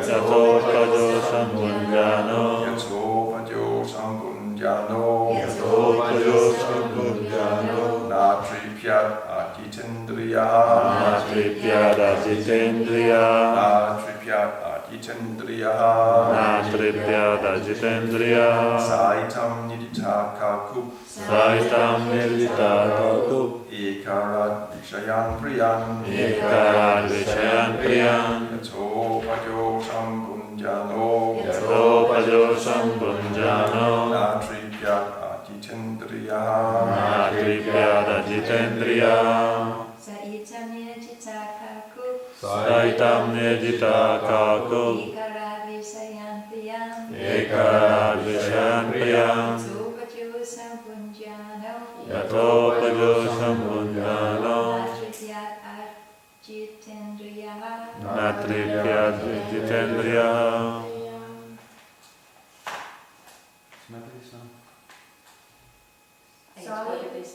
Yato pajo Jitendriyaha Natripyada Jitendriya Saitam Nidita Kaku Saitam Nirjita Kaku Ekarat Vishayan Priyan Ekarat Vishayan Priyan Yato Pajo Sambunjano Yato Pajo Sambunjano Natripyat Jitendriyaha Natripyada Jitendriya Saitam Nirjita Kaku Saitam Nirjita Kaku Ekarat Vishayan Priyan Ekarat Vishayan Priyan Yato Pajo Sambunjano Yato Pajo Sambunjano Natripyat Jitendriyaha Natripyat Jitendriya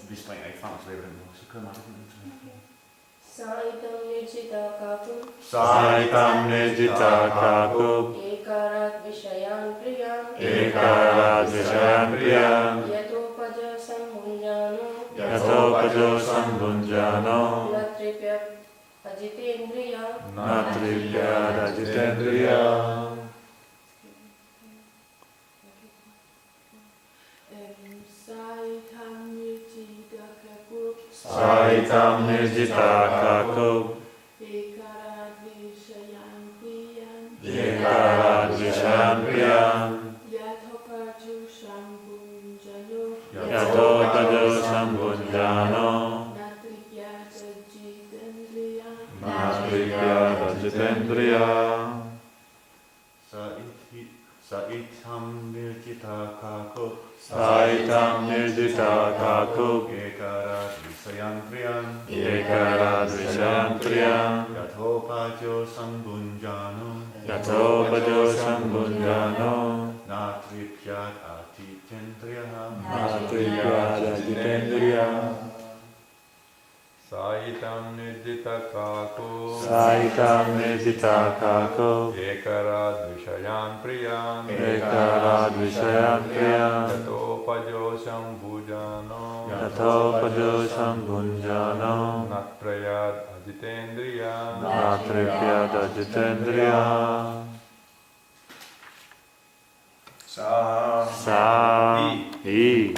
Vi springer ikke frem og tilbage på den måde, så kører mig den. Saitam Nirjita Kaku Saitam Nirjita Kaku Ekarat Vishayan Priyan Ekarat Vishayan Priyan Yato Paja Sambunjano Yato Pajo Sambunjano Natripyat Ajitendriya Natripyada Jitendriya Saitam Nirjita Kaku Saitam Nirjita Kaku Ekarat Vishayan Priyan Ekarat Vishayan Priyan Yato Paja Sambunjano Yato Pajo Sambunjano Natripyat Ajitendriya Natripyada Jitendriya Saitam Nirjita Kaku Saitam Nirjita Kaku Ekarat Vishayan Priyan Ekarat Vishayan Priyan Yato Pajo Sambunjano Yato Pajo Sambunjano Natripyat Ajitendriya Natripyada Jitendriya Saitam Nirjita Kaku Saitam Nirjita Kaku Ekarat Vishayan Priyan Ekarat Vishayan Priyan Yato Pajo Sambunjano Yato Pajo Sambunjano Natrayat Ajitendriya Natripyada Jitendriya Sa Hi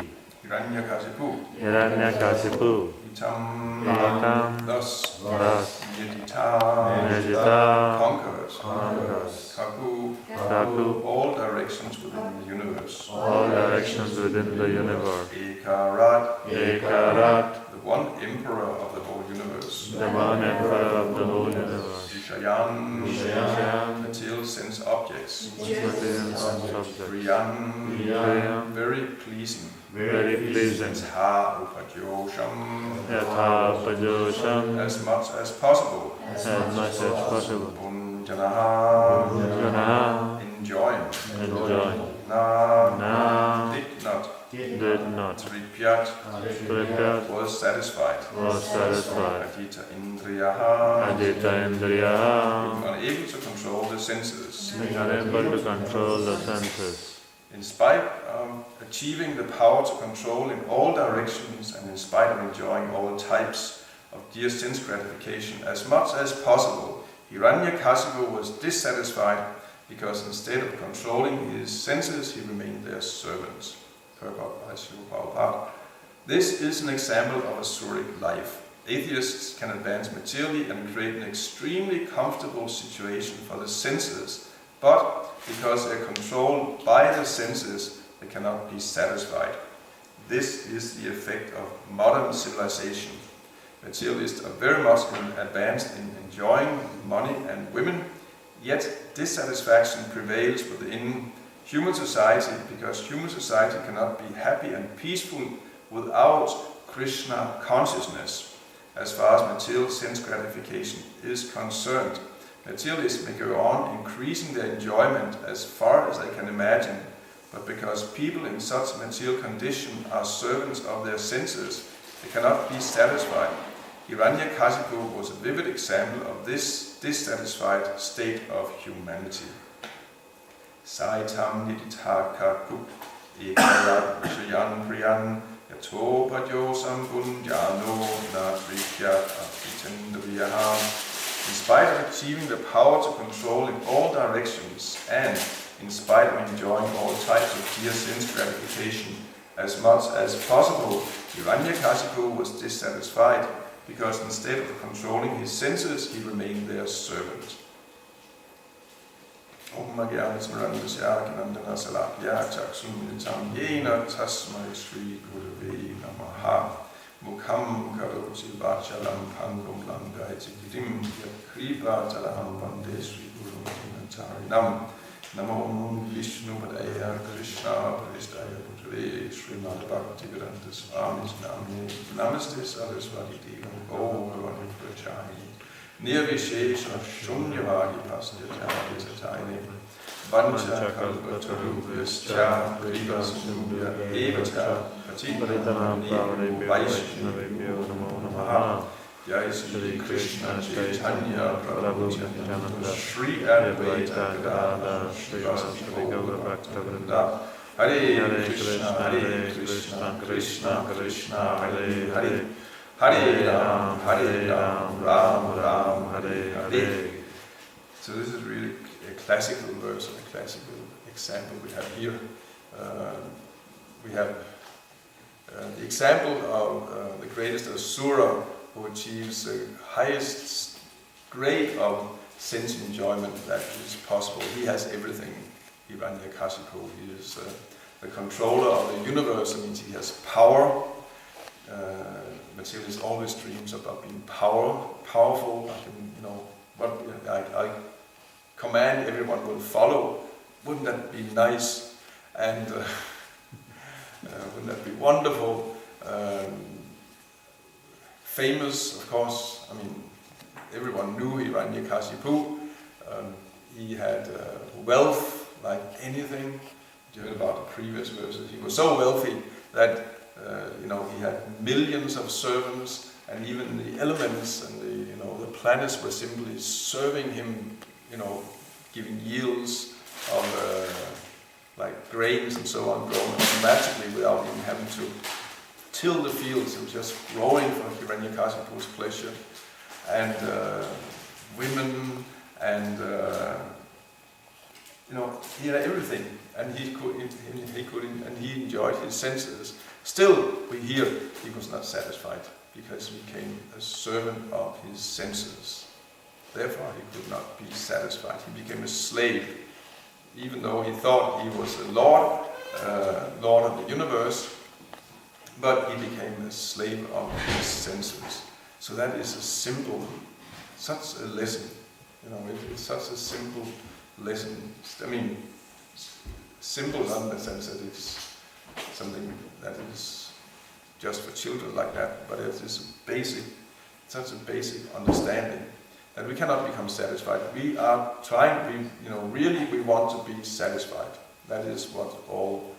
Hiranyakasipu Hiranyakasipu Itam Itam Thus Nirjita Nirjita conquers Kaku Kaku all directions within the universe. all directions within the universe Ekarat Ekarat the one emperor of the whole universe. the one emperor of the whole universe Vishayan Vishayan material sense objects. material subject Priyan Priyan very pleasing. very pleasing Yatha upajosham Yatha Pajosham as much as possible. as much as possible Bunjanaha Janaha enjoying. enjoy Na Na did not. did not Tripyat Pripyat was satisfied. was satisfied Ajita indriyaha Ajita Indriya unable to control the senses. being unable to control the senses In spite of achieving the power to control in all directions and in spite of enjoying all types of dear sense gratification as much as possible, Hiranyakasipu was dissatisfied because instead of controlling his senses, he remained their servant. Purport by Srila Prabhupada. This is an example of Asuric life. Atheists can advance materially and create an extremely comfortable situation for the senses, but because they are controlled by the senses, they cannot be satisfied. This is the effect of modern civilization. Materialists are very much advanced in enjoying money and women, yet dissatisfaction prevails within human society because human society cannot be happy and peaceful without Krishna consciousness. As far as material sense gratification is concerned, materialists may go on increasing their enjoyment as far as they can imagine, but because people in such material condition are servants of their senses, they cannot be satisfied. Hiranyakasipu was a vivid example of this dissatisfied state of humanity. Saitam niditakaku ekarat vishayan priyan yato pajo sambunjano natripyat apitendriyaha In spite of achieving the power to control in all directions and in spite of enjoying all types of dear sense gratification as much as possible, Hiranyakasipu was dissatisfied because instead of controlling his senses, he remained their servant. Om Magyana Smarandasya Kinandana Salakya Chaksumitam Yena Tasmai Sri Gurave Namaha Mukham Karoti Vachalam Pangum Langaiti Gidim Yakriva Talaham Vande Sri Guru Tarinam Namo Vishnu Padaya Krishna Pristaya Putave Srimad Bhakti Vedanta Swami Nami Namaste Saraswati Devam Go Gavani Prachani Nirvishesha Shunyavadi Pasyajaya Tatayane Vancha Kalpatarubhyascha Kriva Sundya Evacha Patitanam Vaishnavibhyo Namo Namaha Jai Sri Krishna Chaitanya Prabhu Nityananda Shri Advaita Gadadhar Srivasadi Gaura Bhaktavrinda Hare Krishna Krishna Krishna Hare Hare Hare Ram, Ram Ram, Hare Hare. So this is really a classical verse, a classical example we have here. We have the example of the greatest asura who achieves the highest grade of sense enjoyment that is possible. He has everything, Hiranyakasipu. He is the controller of the universe. It means he has power. Materialist always dreams about being powerful. I can, I command, everyone will follow. Wouldn't that be nice? And wouldn't that be wonderful? Famous, of course. I mean, everyone knew Hiranyakasipu. He had wealth like anything. You heard about the previous verses. He was so wealthy that he had millions of servants, and even the elements and the planets were simply serving him, giving yields of like grains and so on, grown automatically without even having to till the fields. It was just growing for Hiranyakasipu's pleasure, and women, and he had everything, and he enjoyed his senses. Still, we hear he was not satisfied because he became a servant of his senses. Therefore, he could not be satisfied. He became a slave, even though he thought he was a lord of the universe, but he became a slave of his senses. So that is such a lesson. It's such a simple lesson. I mean, simple not in the sense that it's something that is just for children like that, but it is such a basic understanding that we cannot become satisfied. We are trying, we want to be satisfied. That is what all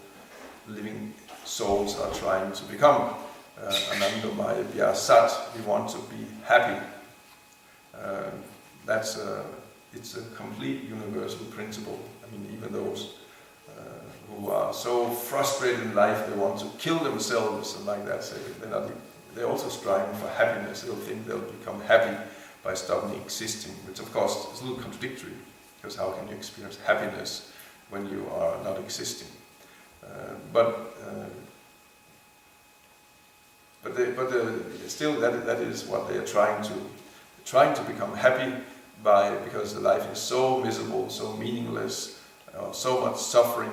living souls are trying to become. Anandamaya Vyasat, we want to be happy. It's a complete universal principle. I mean, even those who are so frustrated in life, they want to kill themselves and like that. So they're also striving for happiness. They'll think they'll become happy by stopping existing, which of course is a little contradictory, because how can you experience happiness when you are not existing? Still, that is what they are trying to become happy by, because the life is so miserable, so meaningless, so much suffering,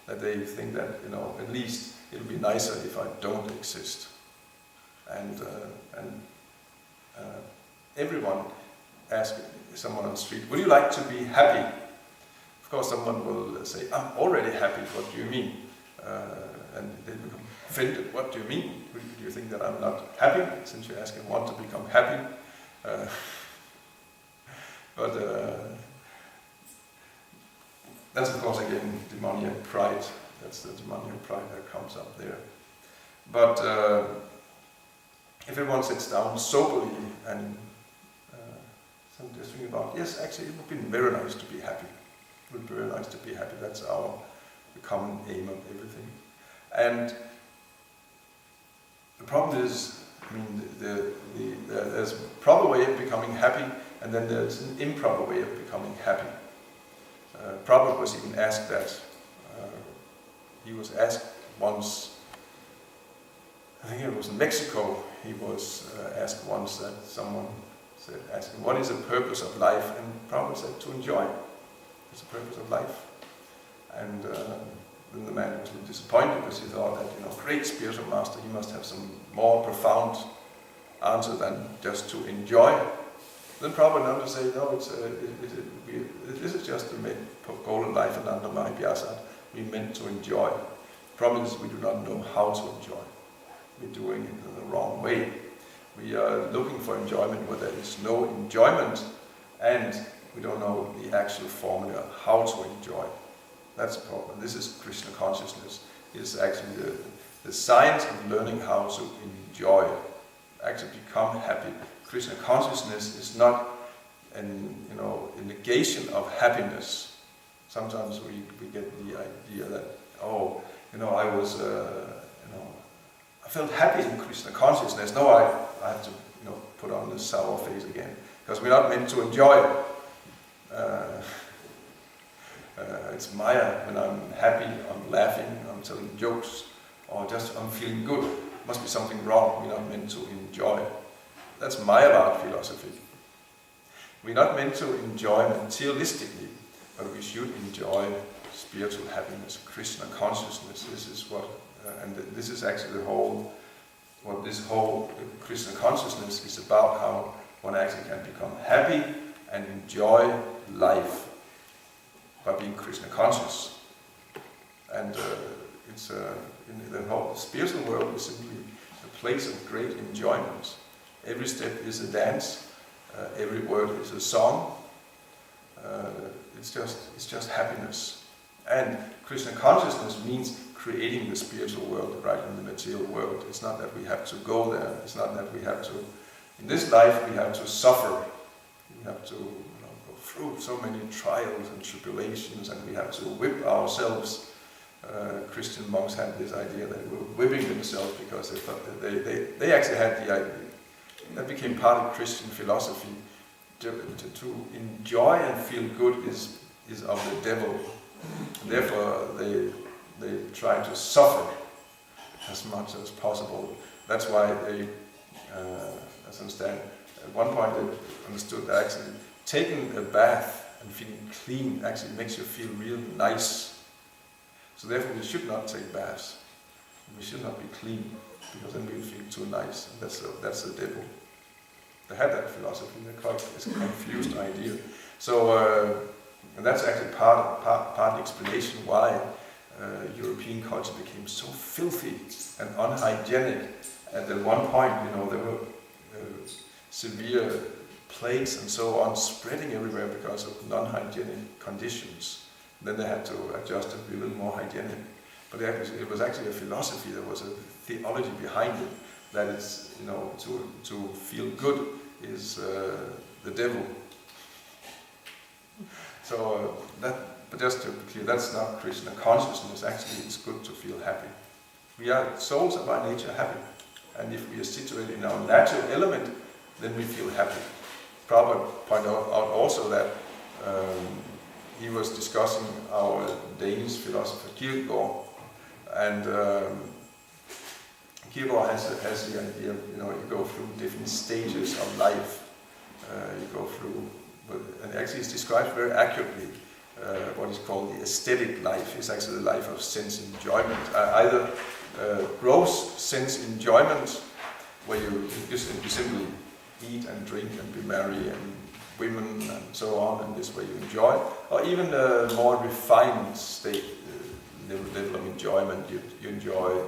that they think that at least it'll be nicer if I don't exist. And everyone asks someone on the street, "Would you like to be happy?" Of course, someone will say, "I'm already happy. What do you mean?" And they become offended. "What do you mean? Do you think that I'm not happy? Since you ask, I want to become happy." But that's of course again demoniac pride. That's the demoniac pride that comes up there. But if everyone sits down soberly and just thinking about, yes, actually it would be very nice to be happy. It would be very nice to be happy. That's the common aim of everything. And the problem is, I mean, there's a proper way of becoming happy and then there's an improper way of becoming happy. Prabhupada was even asked that. He was asked once, I think it was in Mexico, he was asked once that someone asked him, what is the purpose of life? And Prabhupada said, to enjoy. It's the purpose of life. And then the man was a little disappointed because he thought that, great spiritual master, he must have some more profound answer than just to enjoy. Then Prabhupada wanted to say, no, this is just the goal of life, and under my Vyasa, we meant to enjoy. The problem is we do not know how to enjoy. We're doing it in the wrong way. We are looking for enjoyment where there is no enjoyment, and we don't know the actual formula how to enjoy. That's the problem. This is Krishna consciousness. It's actually the science of learning how to enjoy, actually become happy. Krishna consciousness is not a negation of happiness. Sometimes we get the idea that, I felt happy in Krishna consciousness. No, I have to put on this sour face again, because we're not meant to enjoy. It's Maya. When I'm happy, I'm laughing, I'm telling jokes, or just I'm feeling good. Must be something wrong. We're not meant to enjoy. That's Mayavad philosophy. We're not meant to enjoy materialistically, but we should enjoy spiritual happiness, Krishna consciousness. This is what, and this is actually what this whole Krishna consciousness is about, how one actually can become happy and enjoy life by being Krishna conscious. And it's in the whole spiritual world is simply a place of great enjoyment. Every step is a dance, every word is a song. It's just happiness. And Krishna consciousness means creating the spiritual world right in the material world. It's not that we have to go there. It's not that we have to. In this life, we have to suffer. We have to go through so many trials and tribulations, and we have to whip ourselves. Christian monks had this idea that they were whipping themselves because they thought that they actually had the idea. That became part of Christian philosophy. To enjoy and feel good is of the devil. Therefore, they try to suffer as much as possible. That's why they, as I understand, at one point they understood that actually taking a bath and feeling clean actually makes you feel real nice. So therefore, we should not take baths. We should not be clean, because then we feel too nice. And that's the devil. They had that philosophy. It's a confused idea. So, and that's actually part of the explanation why European culture became so filthy and unhygienic. And at one point, there were severe plagues and so on spreading everywhere because of non-hygienic conditions. Then they had to adjust and be a little more hygienic. But it was actually a philosophy. There was a theology behind it. That it's, to feel good is the devil. So but just to be clear, that's not Krishna consciousness. Actually, it's good to feel happy. Souls are by nature happy, and if we are situated in our natural element, then we feel happy. Prabhupada pointed out also that he was discussing our Danish philosopher Kierkegaard, and Kierkegaard has the idea, you go through different stages of life. You go through, and actually it's described very accurately. What is called the aesthetic life is actually the life of sense enjoyment. Either gross sense enjoyment, where you simply eat and drink and be merry and women and so on, and this way you enjoy, or even a more refined state, level of enjoyment. You enjoy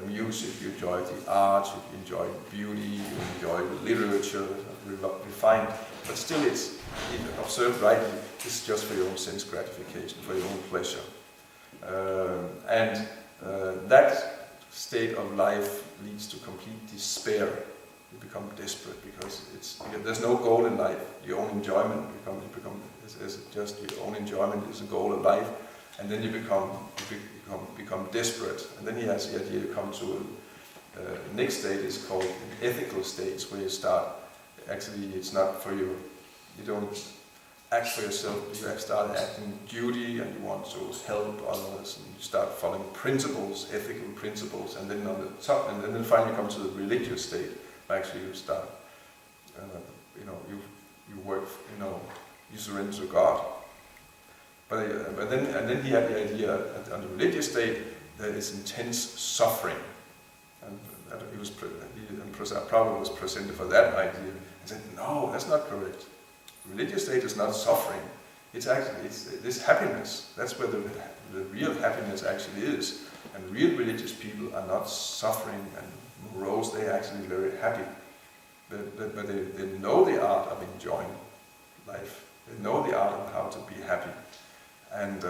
music, you enjoy the art, you enjoy beauty, you enjoy literature, refined, but still it's, if observed rightly, it's just for your own sense gratification, for your own pleasure. And that state of life leads to complete despair. You become desperate because there's no goal in life. Your own enjoyment is just your own enjoyment is the goal of life, and then you become desperate. And then he has the idea to come to the next state is called an ethical stage, where you start. Actually, it's not for your you don't act for yourself, you start acting duty and you want to help others and you start following principles, ethical principles, and then on the top, and then finally come to the religious state. Actually, you start, you work, you surrender to God. But then he had the idea that on the religious state there is intense suffering, and that Prabhupada was presented for that idea and said, no, that's not correct. Religious state is not suffering. It's this happiness. That's where the real happiness actually is. And real religious people are not suffering and morose. They are actually very happy. But they know the art of enjoying life. They know the art of how to be happy. And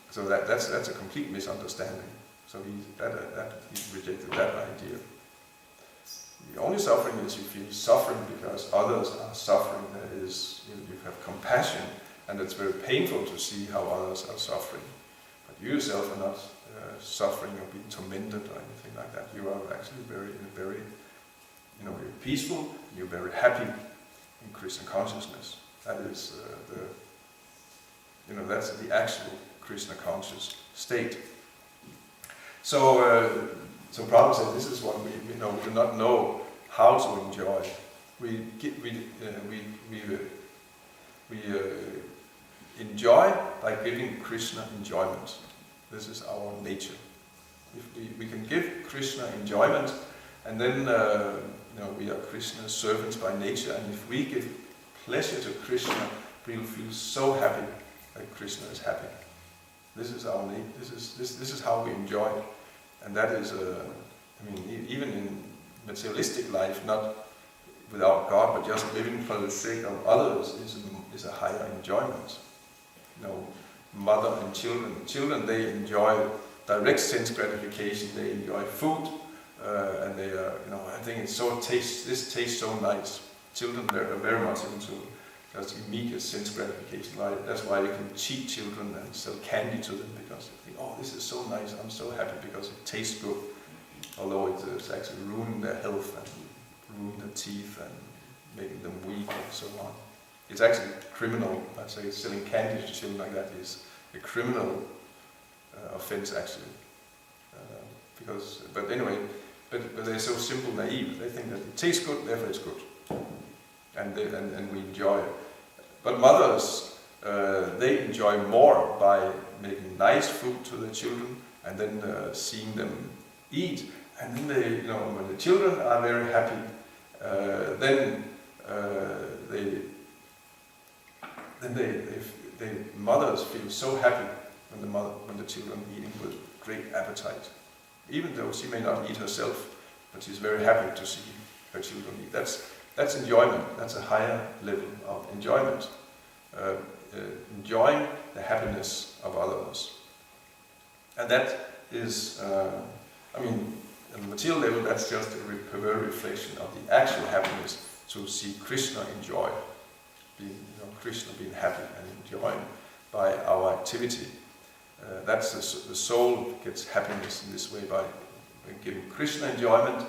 so that's a complete misunderstanding. So he rejected that idea. The only suffering is you feel suffering because others are suffering. That is, you have compassion, and it's very painful to see how others are suffering. But you yourself are not suffering or being tormented or anything like that. You are actually very peaceful. You're very happy in Krishna consciousness. That is that's the actual Krishna conscious state. So Prabhupada said, this is what we do not know how to enjoy. We enjoy by giving Krishna enjoyment. This is our nature. If we can give Krishna enjoyment, and then we are Krishna's servants by nature, and if we give pleasure to Krishna, we will feel so happy that Krishna is happy. This is our nature. This is how we enjoy it. And that is, even in materialistic life, not without God, but just living for the sake of others is a higher enjoyment. Mother and children, they enjoy direct sense gratification. They enjoy food, and they are, I think this tastes so nice. Children, they're very much into just immediate sense gratification. Right? That's why you can cheat children and sell candy to them, because they think, oh, this is so nice, I'm so happy because it tastes good. Although it's actually ruining their health and ruining their teeth and making them weak and so on. It's actually criminal. I'd say selling candy to children like that is a criminal offense actually. But they're so simple, naive. They think that it tastes good, therefore it's good. And we enjoy it. But mothers, they enjoy more by making nice food to their children and then seeing them eat. And then when the children are very happy, then mothers feel so happy when the children are eating with great appetite. Even though she may not eat herself, but she's very happy to see her children eat. That's enjoyment. That's a higher level of enjoyment. Enjoying the happiness of others. And that is, on the material level, that's just a very reflection of the actual happiness to see Krishna enjoy, Krishna being happy and enjoying by our activity. That's the soul gets happiness in this way by giving Krishna enjoyment,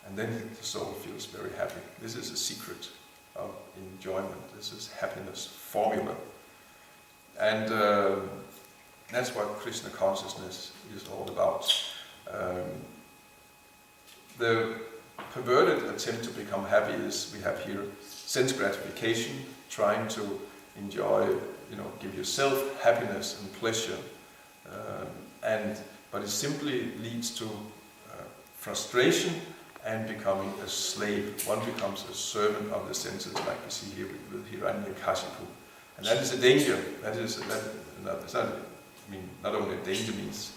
and then the soul feels very happy. This is a secret of enjoyment. This is happiness formula. And that's what Krishna consciousness is all about. The perverted attempt to become happy is, we have here, sense gratification, trying to enjoy, give yourself happiness and pleasure. But it simply leads to frustration and becoming a slave. One becomes a servant of the senses, like we see here with Hiranyakashipu. And that is a danger. Not only a danger means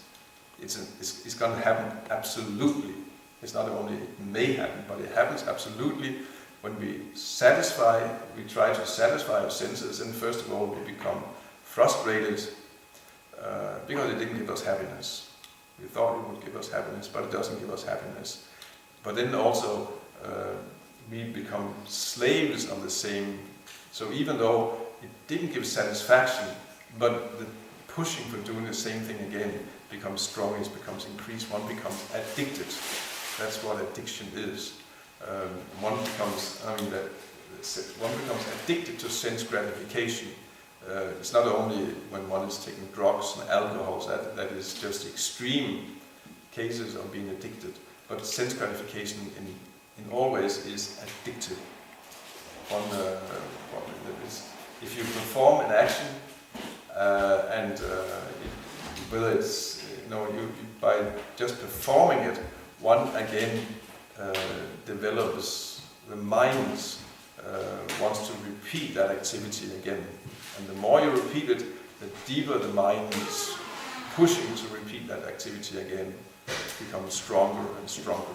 it's going to happen absolutely. It's not only it may happen, but it happens absolutely when we try to satisfy our senses, and first of all we become frustrated because it didn't give us happiness. We thought it would give us happiness, but it doesn't give us happiness. But then also we become slaves of the same. So even though it didn't give satisfaction, but the pushing for doing the same thing again becomes stronger, it becomes increased, one becomes addicted. That's what addiction is. One becomes, one becomes addicted to sense gratification. It's not only when one is taking drugs and alcohol, that is just extreme cases of being addicted, but sense gratification in all ways is addictive. If you perform an action, whether it's by just performing it, one again develops the mind wants to repeat that activity again, and the more you repeat it, the deeper the mind is pushing to repeat that activity again. It becomes stronger and stronger.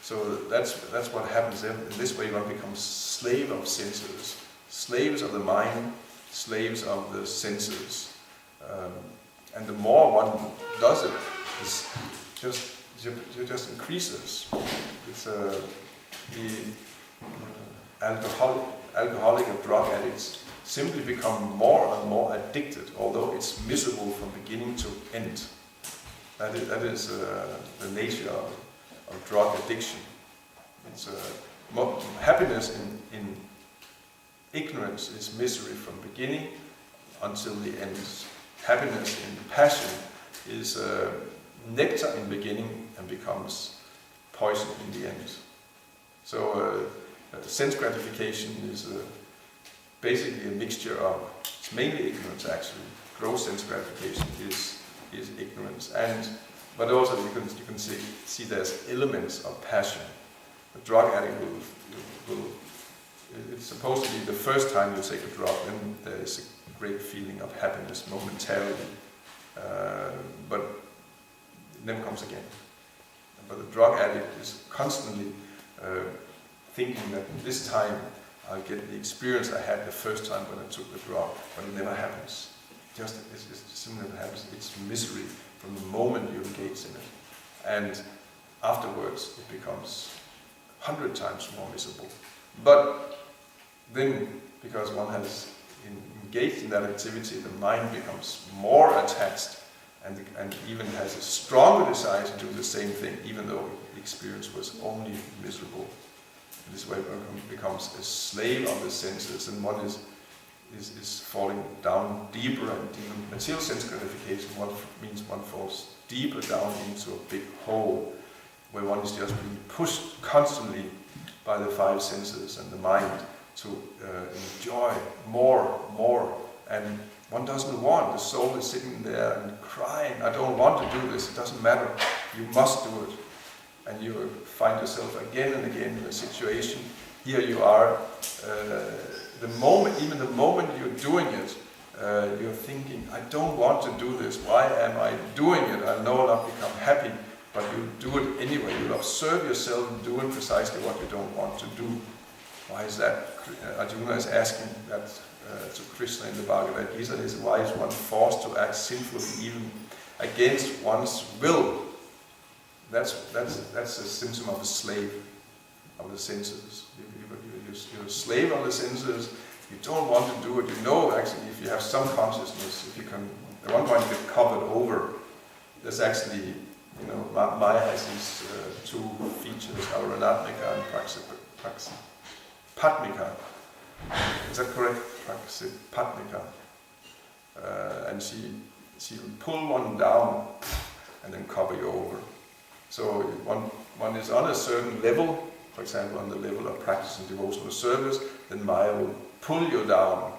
So that's what happens. In this way, one becomes slave of senses, slaves of the mind, slaves of the senses. And the more one does it, it just increases. It's the alcoholic and drug addicts simply become more and more addicted, although it's miserable from beginning to end. That is the nature of drug addiction. It's happiness in ignorance is misery from beginning until the end. Happiness in passion is nectar in beginning and becomes poison in the end. So sense gratification is basically a mixture of, it's mainly ignorance actually. Gross sense gratification is ignorance, but also you can see there's elements of passion. The drug addict will it's supposed to be the first time you take a drug, then there is a great feeling of happiness momentarily, but it never comes again. But the drug addict is constantly thinking that this time I'll get the experience I had the first time when I took the drug, but it never happens. It simply never happens. It's misery from the moment you engage in it, and afterwards it becomes 100 times more miserable. But then, because one has engaged in that activity, the mind becomes more attached and even has a stronger desire to do the same thing, even though the experience was only miserable. In this way, one becomes a slave of the senses, and one is falling down deeper and deeper. Material sense gratification means one falls deeper down into a big hole where one is just being pushed constantly by the five senses and the mind to enjoy more, and one doesn't want. The soul is sitting there and crying, I don't want to do this, it doesn't matter, you must do it. And you find yourself again and again in a situation. Here you are, the moment you're doing it, you're thinking, I don't want to do this, why am I doing it? I know I'll not become happy, but you do it anyway. You'll observe yourself doing precisely what you don't want to do. Why is that? Arjuna is asking that to Krishna in the Bhagavad Gita. Why is one forced to act sinfully even against one's will? That's a symptom of a slave of the senses. You're a slave of the senses. You don't want to do it. You know, actually, if you have some consciousness, if you can, at one point you get covered over. There's actually, Maya has these two features, Auranatmika and Praksipatmika. Is that correct? Praksipatmika. And she will pull one down and then cover you over. So one is on a certain level, for example, on the level of practice and devotional service, then Maya will pull you down